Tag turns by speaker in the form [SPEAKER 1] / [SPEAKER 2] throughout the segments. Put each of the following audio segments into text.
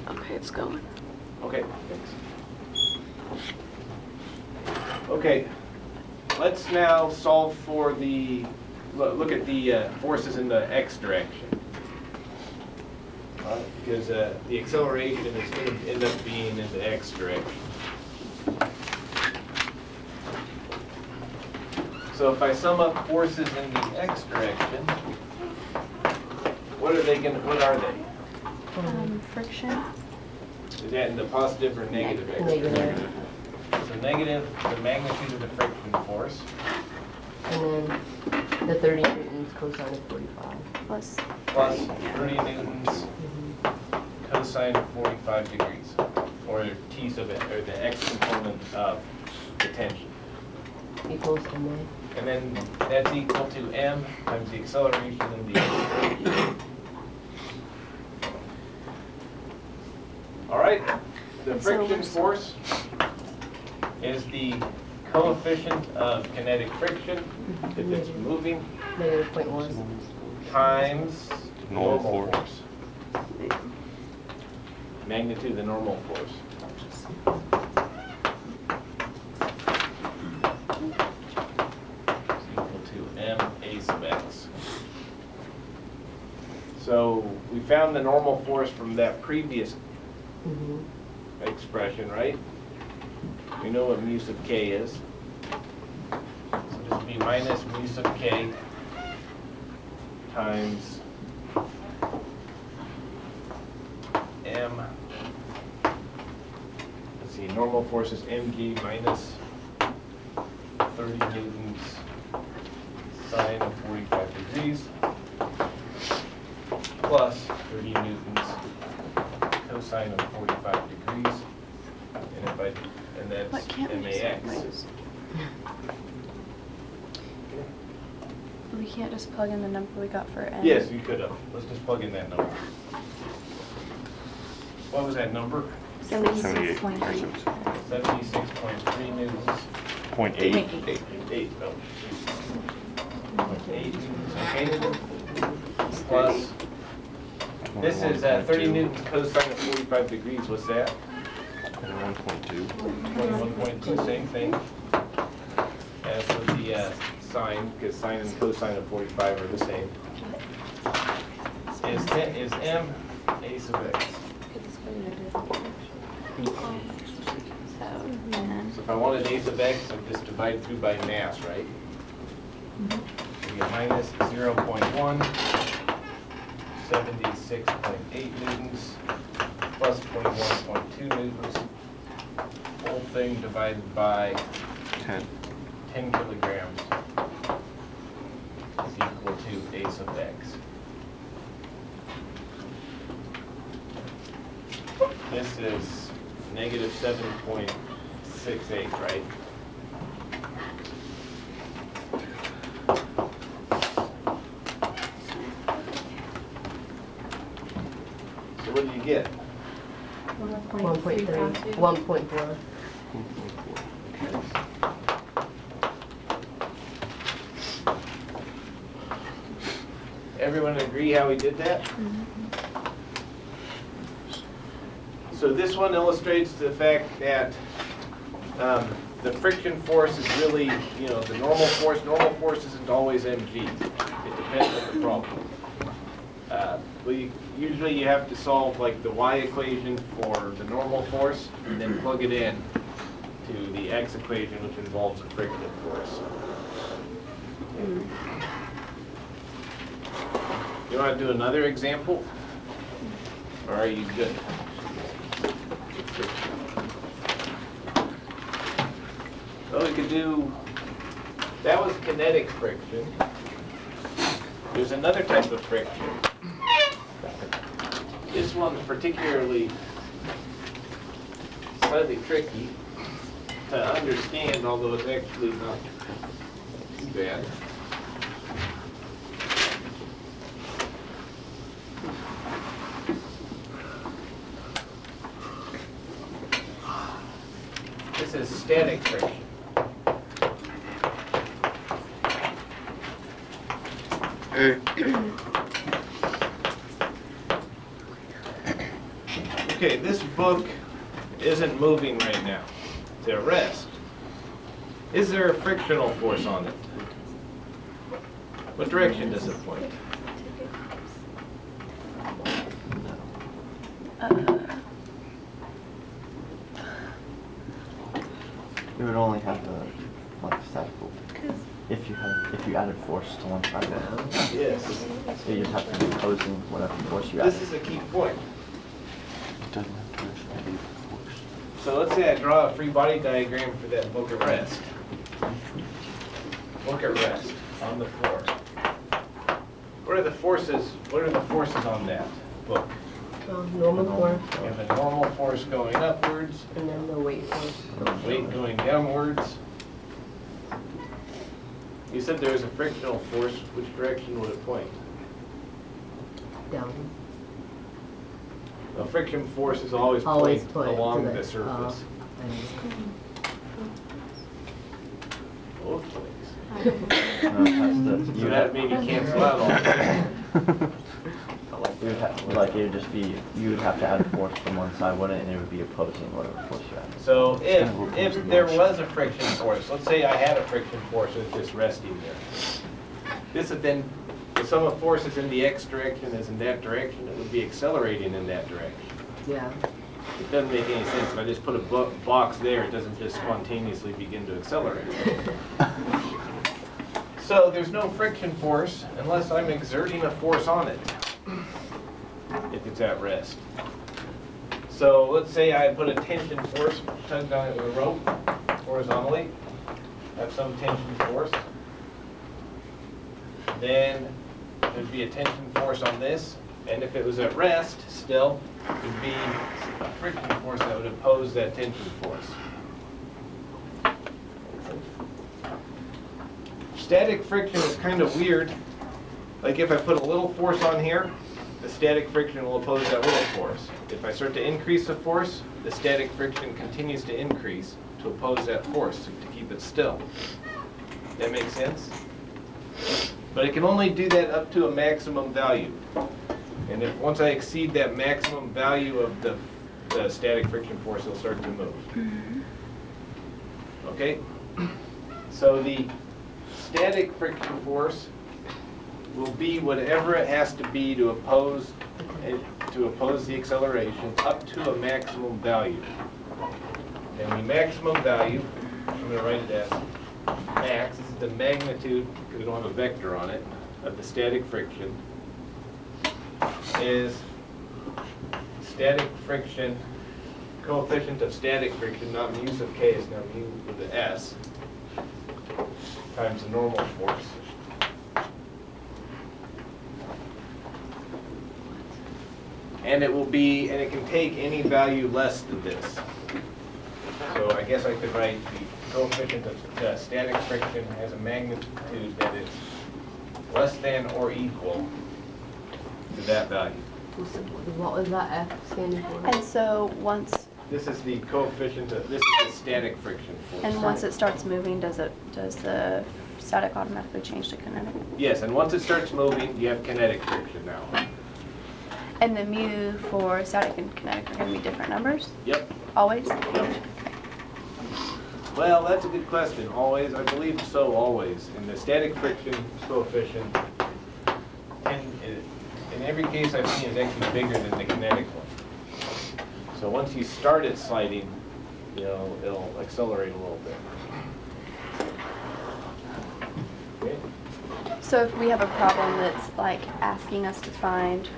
[SPEAKER 1] Okay, it's going.
[SPEAKER 2] Okay, thanks. Okay, let's now solve for look at the forces in the x direction. Because the acceleration is going to end up being in the x direction. So if I sum up forces in the x direction, what are they?
[SPEAKER 1] Friction.
[SPEAKER 2] Is that in the positive or negative x direction?
[SPEAKER 3] Negative.
[SPEAKER 2] So negative, the magnitude of the friction force.
[SPEAKER 3] And then the 30 newtons cosine of 45.
[SPEAKER 1] Plus.
[SPEAKER 2] Plus
[SPEAKER 1] Yeah.
[SPEAKER 2] 30 newtons cosine of 45 degrees, or t sub n, or the x component of the tension.
[SPEAKER 3] Equals to me.
[SPEAKER 2] And then that's equal to m times the acceleration in the x direction. All right, the
[SPEAKER 1] And so
[SPEAKER 2] friction
[SPEAKER 1] what's-
[SPEAKER 2] force is the coefficient of kinetic friction if it's moving
[SPEAKER 3] Negative 0.1.
[SPEAKER 2] times
[SPEAKER 4] Normal
[SPEAKER 2] normal
[SPEAKER 4] force.
[SPEAKER 2] force. Magnitude of the normal force. Is equal to ma sub x. So we found the normal force from that previous expression, right? We know what mu sub k is. So this would be minus mu sub k times m. Let's see, normal force is mg minus 30 newtons sine of 45 degrees plus 30 newtons cosine of 45 degrees. And that's
[SPEAKER 1] What can't we
[SPEAKER 2] max.
[SPEAKER 1] just we can't just plug in the number we got for n?
[SPEAKER 2] Yes, you could have. Let's just plug in that number. What was that number?
[SPEAKER 1] 76.8.
[SPEAKER 2] 76.3 newtons.
[SPEAKER 4] 0.8.
[SPEAKER 2] 8. Oh. 0.8 newtons. Okay. Plus, this is 30 newtons cosine of 45 degrees. What's that?
[SPEAKER 4] 1.2.
[SPEAKER 2] 21.2, same thing. As with the sine, because sine and cosine of 45 are the same. Is m a sub x. So if I wanted a sub x, I just divide through by mass, right? So you get minus 0.1, 76.8 newtons, plus 21.2 newtons. Whole thing divided by 10 kilograms is equal to a sub x. This is negative 7.68, right? So what do you get?
[SPEAKER 3] 1.3. 1.4.
[SPEAKER 2] Everyone agree how we did that? So this one illustrates the fact that the friction force is really, the normal force. Normal force isn't always mg. It depends on the problem. Usually you have to solve like the y equation for the normal force and then plug it in to the x equation, which involves the friction force. You want to do another example? Or are you good? Well, we could do, that was kinetic friction. There's another type of friction. This one's particularly slightly tricky to understand, although it's actually not too bad. This is static friction. Okay, this book isn't moving right now. It's at rest. Is there a frictional force on it? What direction does it point?
[SPEAKER 5] You would only have the like statical if you added force to one side.
[SPEAKER 2] Yes.
[SPEAKER 5] So you'd have to be opposing whatever force you added.
[SPEAKER 2] This is a key point.
[SPEAKER 4] It doesn't have to be force.
[SPEAKER 2] So let's say I draw a free body diagram for that book at rest. Book at rest on the floor. What are the forces? What are the forces on that book?
[SPEAKER 3] Normal force,
[SPEAKER 2] You have a normal force going upwards,
[SPEAKER 3] and then the weight force.
[SPEAKER 2] weight going downwards. You said there was a frictional force. Which direction would it point?
[SPEAKER 3] Down.
[SPEAKER 2] The friction force is always
[SPEAKER 3] Always
[SPEAKER 2] point
[SPEAKER 3] point to
[SPEAKER 2] along
[SPEAKER 3] the-
[SPEAKER 2] the surface. Both ways.
[SPEAKER 5] It has to-
[SPEAKER 2] So that maybe cancel out all that.
[SPEAKER 5] You would have, like it would just be you would have to add force from one side, wouldn't it? And it would be opposing whatever force you added.
[SPEAKER 2] So if there was a friction force, let's say I had a friction force that's just resting there. This would then, the sum of forces in the x direction is in that direction, it would be accelerating in that direction.
[SPEAKER 3] Yeah.
[SPEAKER 2] It doesn't make any sense. If I just put a box there, it doesn't just spontaneously begin to accelerate. So there's no friction force unless I'm exerting a force on it, if it's at rest. So let's say I put a tension force, tugged on it with a rope horizontally, have some tension force. Then there'd be a tension force on this, and if it was at rest still, it'd be a friction force that would oppose that tension force. Static friction is kind of weird. Like if I put a little force on here, the static friction will oppose that little force. If I start to increase the force, the static friction continues to increase to oppose that force, to keep it still. That makes sense? But it can only do that up to a maximum value. And if once I exceed that maximum value of the static friction force, it'll start to move. Okay? So the static friction force will be whatever it has to be to oppose the acceleration up to a maximum value. And the maximum value, I'm going to write it as max, this is the magnitude, because we don't have a vector on it, of the static friction, is static friction, coefficient of static friction, not mu sub k, is now mu with the s, times the normal force. And it will be, and it can take any value less than this. So I guess I could write the coefficient of the static friction has a magnitude that is less than or equal to that value.
[SPEAKER 3] What was that F standing for?
[SPEAKER 1] And so once,
[SPEAKER 2] This is the coefficient of, this is the static friction force.
[SPEAKER 1] and once it starts moving, does the static automatically change to kinetic?
[SPEAKER 2] Yes, and once it starts moving, you have kinetic friction now.
[SPEAKER 1] And the mu for static and kinetic are going to be different numbers?
[SPEAKER 2] Yep.
[SPEAKER 1] Always?
[SPEAKER 2] Well, that's a good question. Always, I believe so, always. And the static friction coefficient, in every case I've seen, is actually bigger than the kinetic one. So once you start it sliding, it'll accelerate a little bit. Okay?
[SPEAKER 1] So if we have a problem that's like asking us to find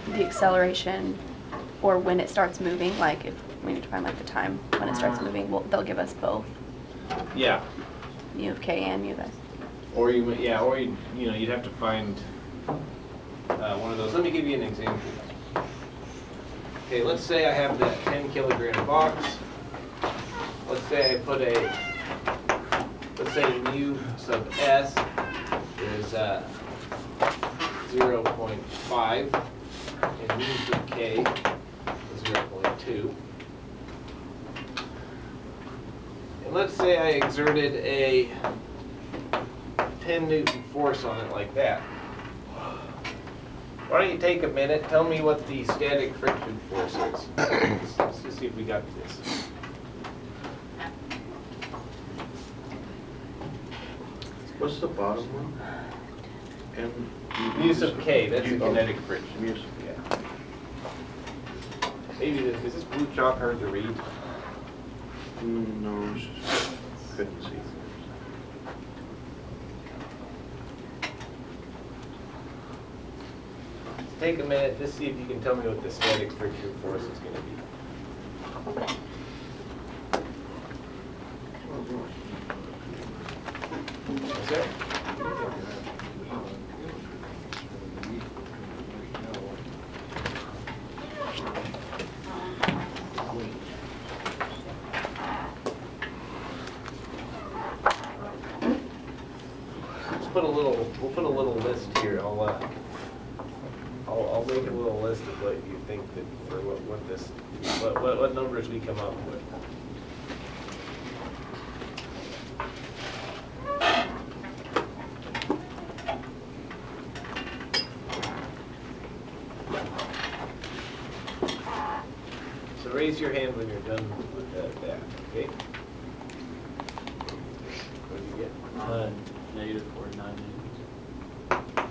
[SPEAKER 1] the acceleration or when it starts moving, like if we need to find like the time when it starts moving, they'll give us both
[SPEAKER 2] Yeah.
[SPEAKER 1] mu of k and mu of s.
[SPEAKER 2] Or you'd have to find one of those. Let me give you an example. Okay, let's say I have that 10 kilogram box. Let's say I put let's say mu sub s is 0.5 and mu sub k is 0.2. And let's say I exerted a 10 Newton force on it like that. Why don't you take a minute, tell me what the static friction force is. Let's just see if we got this.
[SPEAKER 4] What's the bottom one?
[SPEAKER 2] Use of K, that's a kinetic friction.
[SPEAKER 4] Muse.
[SPEAKER 2] Yeah. Maybe this, is this blue chalk hard to read?
[SPEAKER 4] No, it's just, couldn't see.
[SPEAKER 2] Take a minute, just see if you can tell me what the static friction force is gonna be. Is there? We'll put a little list here. I'll make a little list of what you think that, or what numbers we come up with. So raise your hand when you're done with that, okay? What do you get?
[SPEAKER 6] Negative 49 newtons.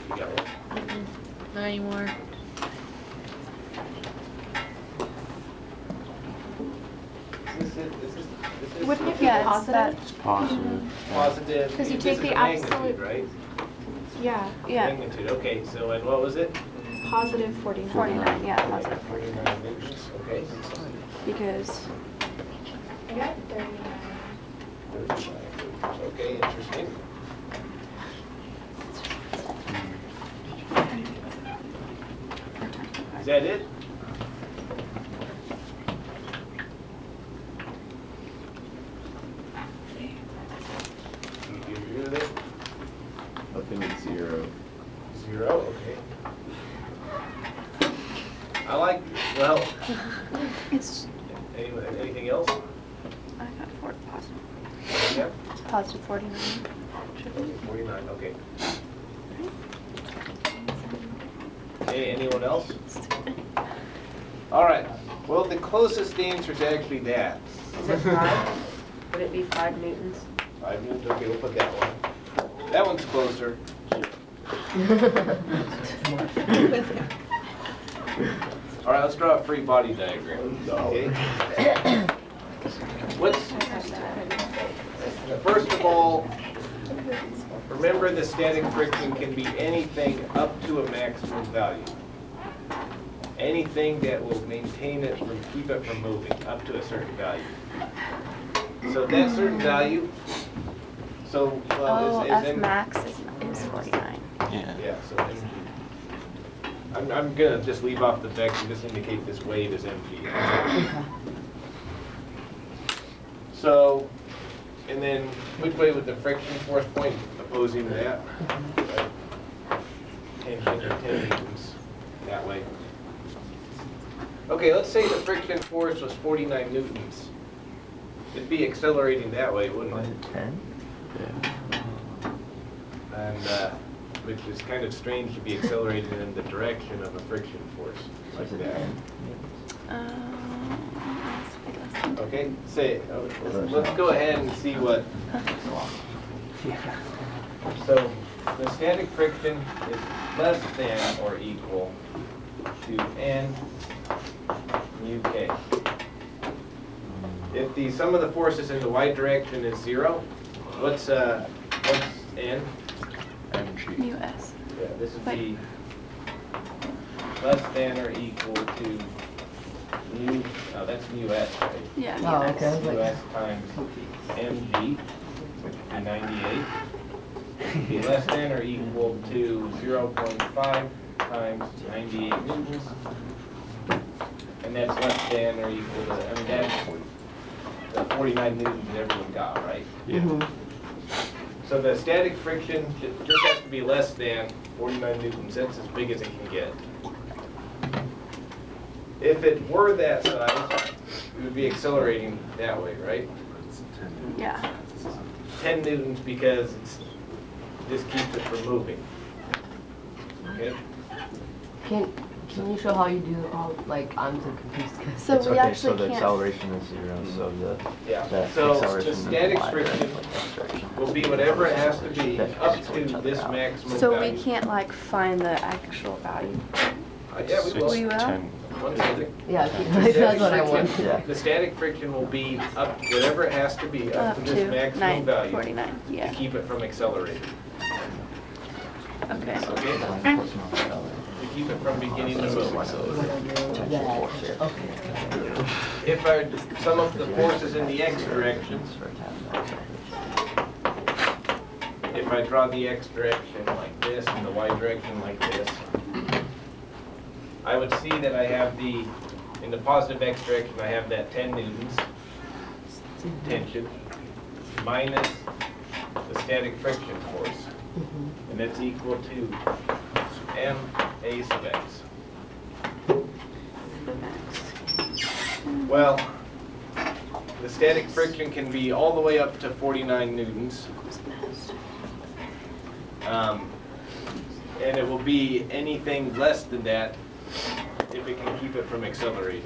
[SPEAKER 2] You got one?
[SPEAKER 7] Not anymore.
[SPEAKER 2] Is this it? This is
[SPEAKER 7] Wouldn't it be
[SPEAKER 1] Yeah, it's
[SPEAKER 7] positive?
[SPEAKER 1] that-
[SPEAKER 4] It's positive.
[SPEAKER 2] positive?
[SPEAKER 7] 'Cause you
[SPEAKER 2] This
[SPEAKER 7] take
[SPEAKER 2] is
[SPEAKER 7] the
[SPEAKER 2] a magnitude,
[SPEAKER 7] absolute-
[SPEAKER 2] right?
[SPEAKER 7] Yeah,
[SPEAKER 1] Yeah,
[SPEAKER 2] Magnitude, okay, so, and what was it?
[SPEAKER 7] positive 49.
[SPEAKER 1] 49, yeah, positive
[SPEAKER 2] 49 newtons, okay.
[SPEAKER 1] because
[SPEAKER 7] I got 39.
[SPEAKER 2] 39 newtons, okay, interesting. Is that it? You agree with it?
[SPEAKER 5] I think it's 0.
[SPEAKER 2] 0, okay. I like, well,
[SPEAKER 1] it's,
[SPEAKER 2] anything else?
[SPEAKER 1] I got positive.
[SPEAKER 2] Yeah?
[SPEAKER 1] It's positive 49. Should be.
[SPEAKER 2] 49, okay. Okay, anyone else? All right, well, the closest answer is actually that.
[SPEAKER 3] Is it 5? Would it be 5 newtons?
[SPEAKER 2] 5 newtons, okay, we'll put that one. That one's closer. All right, let's draw a free body diagram, okay? First of all, remember the static friction can be anything up to a maximum value. Anything that will maintain it, keep it from moving, up to a certain value. So that certain value, so, well,
[SPEAKER 1] Oh,
[SPEAKER 2] is
[SPEAKER 1] F
[SPEAKER 2] M-
[SPEAKER 1] max is 49.
[SPEAKER 4] Yeah.
[SPEAKER 2] Yeah, so mg. I'm gonna just leave off the vex and just indicate this wave as mg. So, and then which way would the friction force point opposing that? Right. Tangent or 10 newtons, that way. Okay, let's say the friction force was 49 newtons. It'd be accelerating that way, wouldn't
[SPEAKER 5] Was
[SPEAKER 2] it?
[SPEAKER 5] it 10?
[SPEAKER 2] And, which is kind of strange to be accelerating in the direction of a friction force
[SPEAKER 5] Was
[SPEAKER 2] like
[SPEAKER 5] it
[SPEAKER 2] that.
[SPEAKER 5] 10?
[SPEAKER 2] Okay, say, let's go ahead and see what, so the static friction is less than or equal to n mu k. If the sum of the forces in the y direction is 0, what's n?
[SPEAKER 4] mg.
[SPEAKER 1] Mu S.
[SPEAKER 2] Yeah, this would be less than or equal to mu, that's mu s, right?
[SPEAKER 1] Yeah, mu
[SPEAKER 3] Oh,
[SPEAKER 1] S.
[SPEAKER 3] okay. I was
[SPEAKER 2] Mu
[SPEAKER 3] like,
[SPEAKER 2] s times mg, which would be 98. be less than or equal to 0.5 times 98 newtons. And that's less than or equal to, I mean, that's the 49 newtons that everyone got, right?
[SPEAKER 3] Mhm.
[SPEAKER 2] So the static friction just has to be less than 49 newtons. That's as big as it can get. If it were that size, it would be accelerating that way, right?
[SPEAKER 1] Yeah.
[SPEAKER 2] 10 newtons because this keeps it from moving. Okay?
[SPEAKER 3] Can you show how you do all, like, I'm so confused 'cause-
[SPEAKER 1] So
[SPEAKER 5] It's
[SPEAKER 1] we
[SPEAKER 5] okay,
[SPEAKER 1] actually
[SPEAKER 5] so the
[SPEAKER 1] can't.
[SPEAKER 5] acceleration is 0, so
[SPEAKER 2] Yeah.
[SPEAKER 5] the
[SPEAKER 2] So
[SPEAKER 5] acceleration
[SPEAKER 2] the static
[SPEAKER 5] y
[SPEAKER 2] friction
[SPEAKER 5] direction.
[SPEAKER 2] will be whatever it has to be up to this maximum
[SPEAKER 1] So
[SPEAKER 2] value.
[SPEAKER 1] we can't like find the actual value.
[SPEAKER 2] Yeah, we will.
[SPEAKER 1] We will?
[SPEAKER 4] 10.
[SPEAKER 2] One second.
[SPEAKER 3] Yeah,
[SPEAKER 2] The
[SPEAKER 3] that's
[SPEAKER 2] static
[SPEAKER 3] what I
[SPEAKER 2] friction-
[SPEAKER 3] want.
[SPEAKER 5] Yeah.
[SPEAKER 2] The static friction will be up, whatever it has to be, up to this maximum value
[SPEAKER 1] 949.
[SPEAKER 2] to
[SPEAKER 1] Yeah.
[SPEAKER 2] keep it from accelerating.
[SPEAKER 1] Okay.
[SPEAKER 2] Okay? To keep it from beginning to move. If I sum up the forces in the x direction, if I draw the x direction like this and the y direction like this, I would see that I have in the positive x direction, I have that 10 newtons tension minus the static friction force. And that's equal to ma sub x. Well, the static friction can be all the way up to 49 newtons. And it will be anything less than that if it can keep it from accelerating.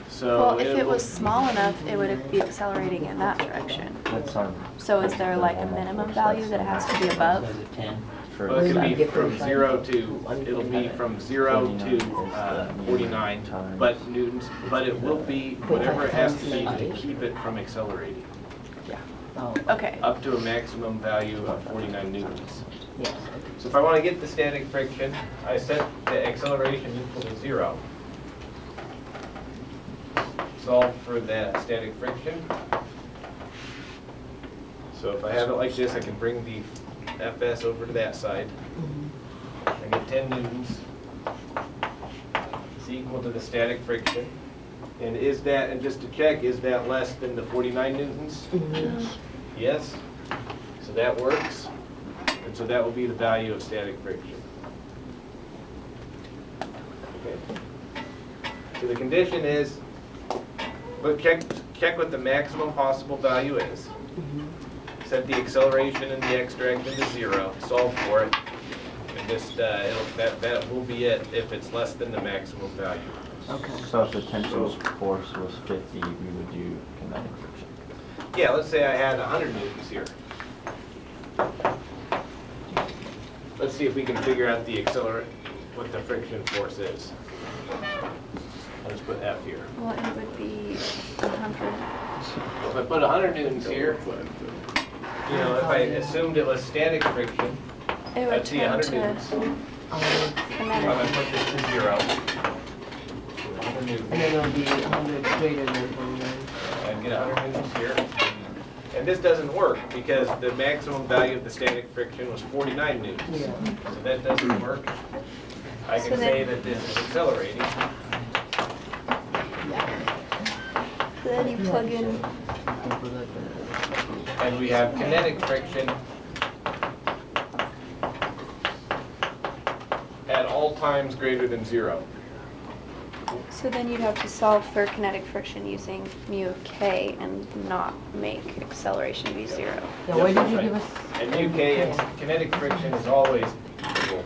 [SPEAKER 2] So
[SPEAKER 1] Well, if it
[SPEAKER 2] will-
[SPEAKER 1] was small enough, it would be accelerating in that direction.
[SPEAKER 5] That's
[SPEAKER 1] So is there like a minimum value that it has to be above?
[SPEAKER 6] Size of 10.
[SPEAKER 2] Well, it could be from 0 to, it'll be from 0 to 49, but newtons, but it will be whatever it has to be to keep it from accelerating,
[SPEAKER 1] Okay.
[SPEAKER 2] up to a maximum value of 49 newtons.
[SPEAKER 3] Yes.
[SPEAKER 2] So if I want to get the static friction, I set the acceleration equal to 0. Solve for that static friction. So if I have it like this, I can bring the Fs over to that side. I get 10 newtons. It's equal to the static friction. And is that, and just to check, is that less than the 49 newtons? Yes. So that works. And so that will be the value of static friction. Okay. So the condition is, but check what the maximum possible value is. Set the acceleration in the x direction to 0, solve for it, and just, that will be it if it's less than the maximum value.
[SPEAKER 3] Okay.
[SPEAKER 5] So if the tension force was 50, we would do kinetic friction.
[SPEAKER 2] Yeah, let's say I had 100 newtons here. Let's see if we can figure out the what the friction force is. Let's put F here.
[SPEAKER 1] Well, it would be 100.
[SPEAKER 2] If I put 100 newtons here, you know, if I assumed it was static friction,
[SPEAKER 1] It would
[SPEAKER 2] I'd see
[SPEAKER 1] turn
[SPEAKER 2] 100
[SPEAKER 1] to
[SPEAKER 2] newtons. If
[SPEAKER 1] kinetic.
[SPEAKER 2] I put this to 0, 100
[SPEAKER 3] And
[SPEAKER 2] newtons.
[SPEAKER 3] then it'll be 100 greater than 49.
[SPEAKER 2] I'd get 100 newtons here. And this doesn't work because the maximum value of the static friction was 49 newtons.
[SPEAKER 3] Yeah.
[SPEAKER 2] So that doesn't work. I
[SPEAKER 1] So
[SPEAKER 2] can
[SPEAKER 1] then-
[SPEAKER 2] say that this is accelerating.
[SPEAKER 1] Then you plug in.
[SPEAKER 2] And we have kinetic friction at all times greater than 0.
[SPEAKER 1] So then you'd have to solve for kinetic friction using mu of k and not make acceleration be 0.
[SPEAKER 3] Yeah, why did you
[SPEAKER 2] Right.
[SPEAKER 3] give us?
[SPEAKER 2] And UK, is kinetic friction is always equal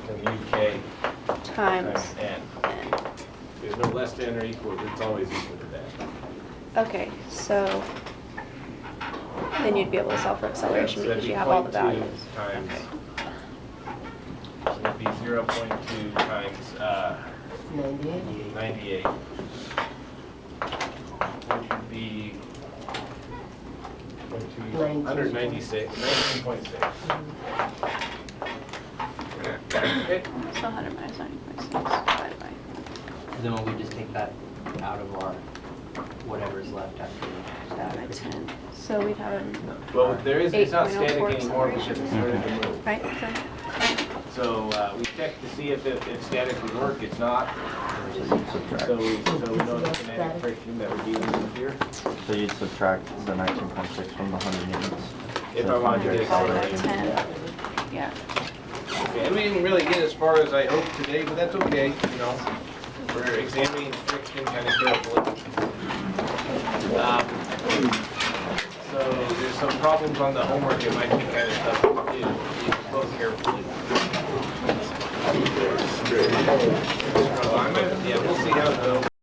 [SPEAKER 2] to mu k
[SPEAKER 1] Times
[SPEAKER 2] times n.
[SPEAKER 1] n.
[SPEAKER 2] There's no less than or equal, it's always equal to that.
[SPEAKER 1] Okay, so then you'd be able to solve for acceleration
[SPEAKER 2] So that'd
[SPEAKER 1] because
[SPEAKER 2] be
[SPEAKER 1] you have all the
[SPEAKER 2] 0.2
[SPEAKER 1] values.
[SPEAKER 2] times,
[SPEAKER 1] Okay.
[SPEAKER 2] so that'd be 0.2 times
[SPEAKER 3] 98.
[SPEAKER 2] 98. Which would be 196, 19.6. Okay,
[SPEAKER 1] So 100 minus 90.6 divided by.
[SPEAKER 6] Then will we just take that out of our whatever's left after the
[SPEAKER 1] By
[SPEAKER 6] static.
[SPEAKER 1] 10. So we'd have an,
[SPEAKER 2] Well, it's not
[SPEAKER 1] 8.04
[SPEAKER 2] static anymore because
[SPEAKER 1] acceleration.
[SPEAKER 2] it's started to move.
[SPEAKER 1] right,
[SPEAKER 2] So we checked to see if static would work, it's not.
[SPEAKER 5] So you'd subtract.
[SPEAKER 2] So we know the kinetic friction that we're dealing with here.
[SPEAKER 5] So you'd subtract the 19.6 from the 100 newtons.
[SPEAKER 2] If
[SPEAKER 5] So
[SPEAKER 2] I wanted to get
[SPEAKER 5] 100
[SPEAKER 2] acceleration.
[SPEAKER 1] 10. Yeah.
[SPEAKER 2] Okay, and we didn't really get as far as I hoped today, but that's okay, you know. We're examining friction kind of carefully. So there's some problems on the homework, it might be kind of tough to do. Look carefully. So we'll see how it goes.